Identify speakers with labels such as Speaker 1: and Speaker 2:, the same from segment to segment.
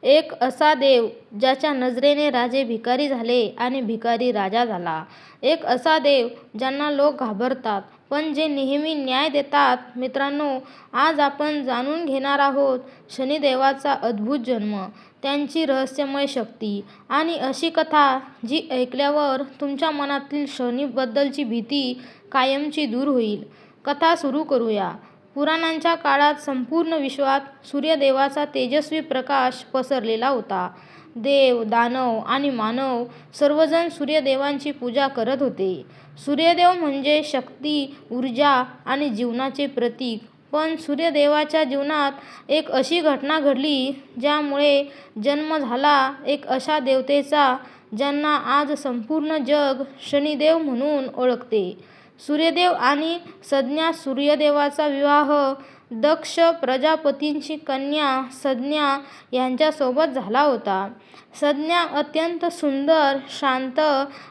Speaker 1: एक असा देव ज्याच्या नजरेने राजे भिकारी झाले आणि भिकारी राजा झाला. एक असा देव ज्यांना लोक घाबरतात पण जे नेहमी न्याय देतात. मित्रांनो, आज आपण जाणून घेणार आहोत शनिदेवाचा अद्भुत जन्म, त्यांची रहस्यमय शक्ती आणि अशी कथा जी ऐकल्यावर तुमच्या मनातील शनीबद्दलची भीती कायमची दूर होईल. कथा सुरू करूया. पुराणांच्या काळात संपूर्ण विश्वात सूर्यदेवाचा तेजस्वी प्रकाश पसरलेला होता. देव, दानव आणि मानव सर्वजण सूर्यदेवांची पूजा करत होते. सूर्यदेव म्हणजे शक्ती, ऊर्जा आणि जीवनाचे प्रतीक. पण सूर्यदेवाच्या जीवनात एक अशी घटना घडली ज्यामुळे जन्म झाला एक अशा देवतेचा ज्यांना आज संपूर्ण जग शनिदेव म्हणून ओळखते. सूर्यदेव आणि संज्ञा सूर्यदेवाचा विवाह दक्ष प्रजापतींची कन्या संज्ञा यांच्यासोबत झाला होता. संज्ञा अत्यंत सुंदर, शांत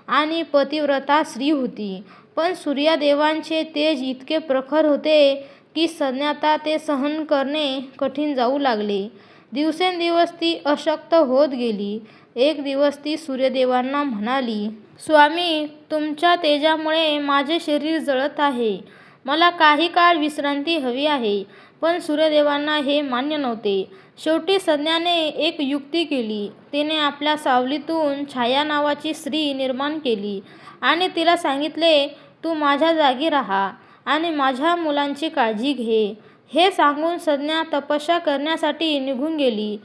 Speaker 1: आणि पतिव्रता स्त्री होती. पण सूर्यदेवांचे तेज इतके प्रखर होते की संज्ञाला ते सहन करणे कठीण जाऊ लागले. दिवसेंदिवस ती अशक्त होत गेली. एक दिवस ती सूर्यदेवांना म्हणाली, स्वामी, तुमच्या तेजामुळे माझे शरीर जळत आहे. मला काही काळ विश्रांती हवी आहे. पण सूर्यदेवांना हे मान्य नव्हते. शेवटी संज्ञाने एक युक्ती केली. तिने आपल्या सावलीतून छाया नावाची स्त्री निर्माण केली आणि तिला सांगितले, तू माझ्या जागी राहा आणि माझ्या मुलांची काळजी घे. हे सांगून संज्ञा तपस्या करण्यासाठी निघून गेली.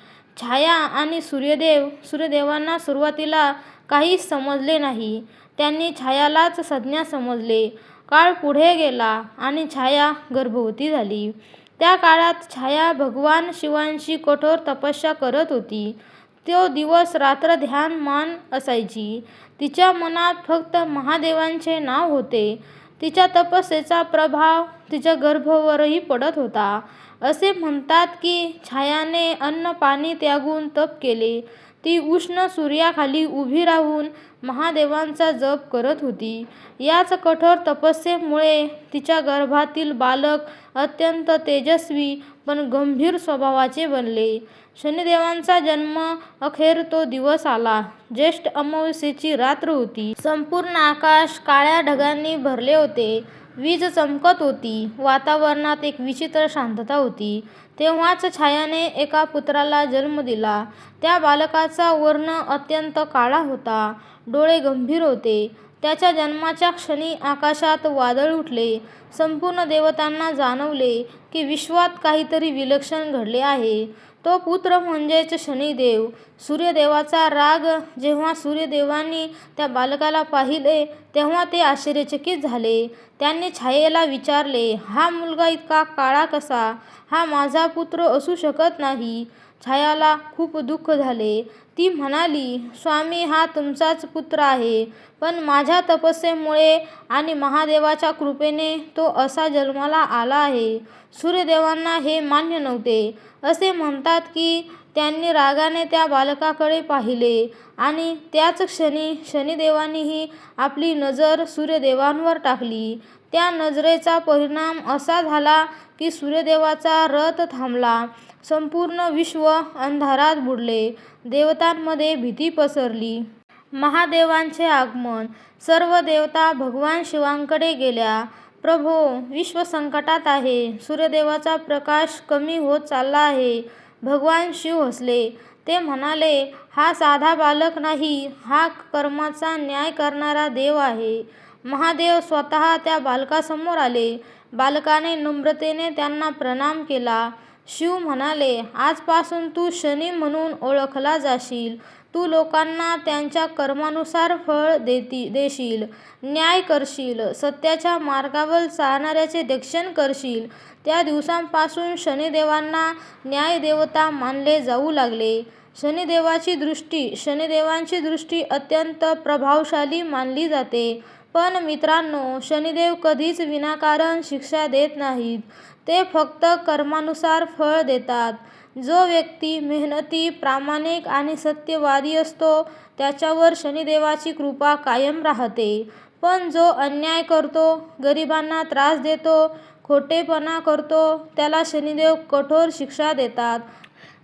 Speaker 1: छाया आणि सूर्यदेवांना सुरुवातीला काहीच समजले नाही. त्यांनी छायालाच संज्ञा समजले. काळ पुढे गेला आणि छाया गर्भवती झाली. त्या काळात छाया भगवान शिवांची कठोर तपस्या करत होती. तो दिवस रात्र ध्यान मान असायची. तिच्या मनात फक्त महादेवांचे नाव होते. तिच्या तपस्येचा प्रभाव तिच्या गर्भावरही पडत होता. असे म्हणतात की छायाने अन्न पाणी त्यागून तप केले. ती उष्ण सूर्याखाली उभी राहून महादेवांचा जप करत होती. याच कठोर तपस्येमुळे तिच्या गर्भातील बालक अत्यंत तेजस्वी पण गंभीर स्वभावाचे बनले. शनिदेवांचा जन्म अखेर तो दिवस आला. ज्येष्ठ अमावास्येची रात्र होती. संपूर्ण आकाश काळ्या ढगांनी भरले होते. वीज चमकत होती. वातावरणात एक विचित्र शांतता होती. तेव्हाच छायाने एका पुत्राला जन्म दिला. त्या बालकाचा वर्ण अत्यंत काळा होता. डोळे गंभीर होते. त्याच्या जन्माच्या क्षणी आकाशात वादळ उठले. संपूर्ण देवतांना जाणवले की विश्वात काहीतरी विलक्षण घडले आहे. तो पुत्र म्हणजेच शनिदेव. सूर्यदेवाचा राग. जेव्हा सूर्यदेवांनी त्या बालकाला पाहिले तेव्हा ते आश्चर्यचकित झाले. त्यांनी छायेला विचारले, हा मुलगा इतका काळा कसा? हा माझा पुत्र असू शकत नाही. छायाला खूप दुःख झाले. ती म्हणाली, स्वामी, हा तुमचाच पुत्र आहे. पण माझ्या तपस्येमुळे आणि महादेवाच्या कृपेने तो असा जन्माला आला आहे. सूर्यदेवांना हे मान्य नव्हते. असे म्हणतात की त्यांनी रागाने त्या बालकाकडे पाहिले आणि त्याच क्षणी शनिदेवांनीही आपली नजर सूर्यदेवांवर टाकली. त्या नजरेचा परिणाम असा झाला की सूर्यदेवाचा रथ थांबला. संपूर्ण विश्व अंधारात बुडले. देवतांमध्ये भीती पसरली. महादेवांचे आगमन. सर्व देवता भगवान शिवांकडे गेल्या. प्रभो, विश्व संकटात आहे. सूर्यदेवाचा प्रकाश कमी होत चालला आहे. भगवान शिव हसले. ते म्हणाले, हा साधा बालक नाही, हा कर्माचा न्याय करणारा देव आहे. महादेव स्वतः त्या बालकासमोर आले. बालकाने नम्रतेने त्यांना प्रणाम केला. शिव म्हणाले, आजपासून तू शनी म्हणून ओळखला जाशील. तू लोकांना त्यांच्या कर्मानुसार फळ देशील, न्याय करशील, सत्याच्या मार्गावर चालणाऱ्याचे रक्षण करशील. त्या दिवसापासून शनिदेवांना न्यायदेवता मानले जाऊ लागले. शनिदेवांची दृष्टी अत्यंत प्रभावशाली मानली जाते. पण मित्रांनो, शनिदेव कधीच विनाकारण शिक्षा देत नाहीत. ते फक्त कर्मानुसार फळ देतात. जो व्यक्ती मेहनती, प्रामाणिक आणि सत्यवादी असतो त्याच्यावर शनिदेवाची कृपा कायम राहते. पण जो अन्याय करतो, गरिबांना त्रास देतो, खोटेपणा करतो त्याला शनिदेव कठोर शिक्षा देतात.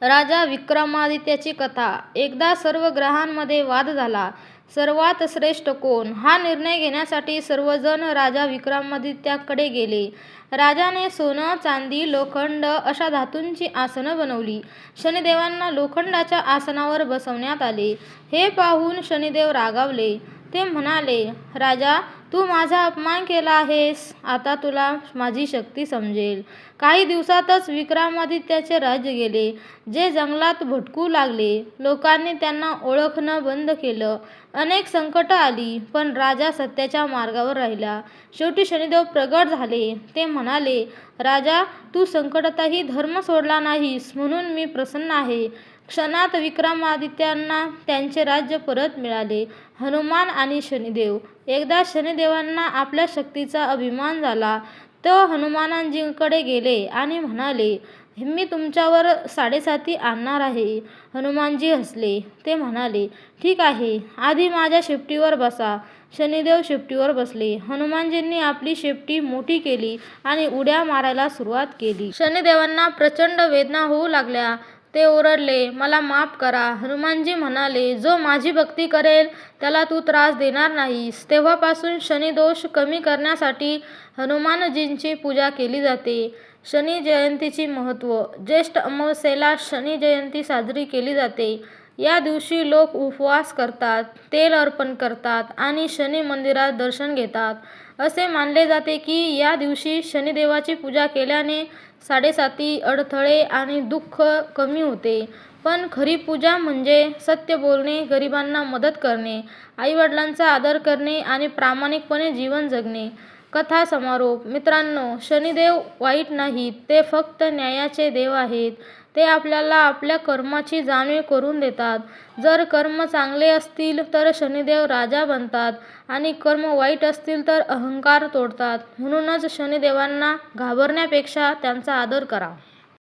Speaker 1: राजा विक्रमादित्याची कथा. एकदा सर्व ग्रहांमध्ये वाद झाला. सर्वात श्रेष्ठ कोण, हा निर्णय घेण्यासाठी सर्वजण राजा विक्रमादित्याकडे गेले. राजाने सोनं, चांदी, लोखंड अशा धातूंची आसनं बनवली. शनिदेवांना लोखंडाच्या आसनावर बसवण्यात आले. हे पाहून शनिदेव रागावले. ते म्हणाले, राजा, तू माझा अपमान केला आहेस. आता तुला माझी शक्ती समजेल. काही दिवसातच विक्रमादित्याचे राज्य गेले. जे जंगलात भटकू लागले. लोकांनी त्यांना ओळखणं बंद केलं. अनेक संकटं आली, पण राजा सत्याच्या मार्गावर राहिला. शेवटी शनिदेव प्रगट झाले. ते म्हणाले, राजा, तू संकटातही धर्म सोडला नाहीस, म्हणून मी प्रसन्न आहे. क्षणात विक्रमादित्यांना त्यांचे राज्य परत मिळाले. हनुमान आणि शनिदेव. एकदा शनिदेवांना आपल्या शक्तीचा अभिमान झाला. ते हनुमानजींकडे गेले आणि म्हणाले, मी तुमच्यावर 7.5 आणणार आहे. हनुमानजी हसले. ते म्हणाले, ठीक आहे, आधी माझ्या शेपटीवर बसा. शनिदेव शेपटीवर बसले. हनुमानजींनी आपली शेपटी मोठी केली आणि उड्या मारायला सुरुवात केली. शनिदेवांना प्रचंड वेदना होऊ लागल्या. ते ओरडले, मला माफ करा. हनुमानजी म्हणाले, जो माझी भक्ती करेल त्याला तू त्रास देणार नाहीस. तेव्हापासून शनिदोष कमी करण्यासाठी हनुमानजींची पूजा केली जाते. शनी जयंतीचे महत्त्व. ज्येष्ठ अमावास्येला शनी जयंती साजरी केली जाते. या दिवशी लोक उपवास करतात, तेल अर्पण करतात आणि शनी मंदिरात दर्शन घेतात. असे मानले जाते की या दिवशी शनिदेवाची पूजा केल्याने 7.5 अडथळे आणि दुःख कमी होते. पण खरी पूजा म्हणजे सत्य बोलणे, गरिबांना मदत करणे, आईवडिलांचा आदर करणे आणि प्रामाणिकपणे जीवन जगणे. कथा समारोप. मित्रांनो, शनिदेव वाईट नाहीत, ते फक्त न्यायाचे देव आहेत. ते आपल्याला आपल्या कर्माची जाणीव करून देतात. जर कर्म चांगले असतील तर शनिदेव राजा बनतात आणि कर्म वाईट असतील तर अहंकार तोडतात. म्हणूनच शनिदेवांना घाबरण्यापेक्षा त्यांचा आदर करा.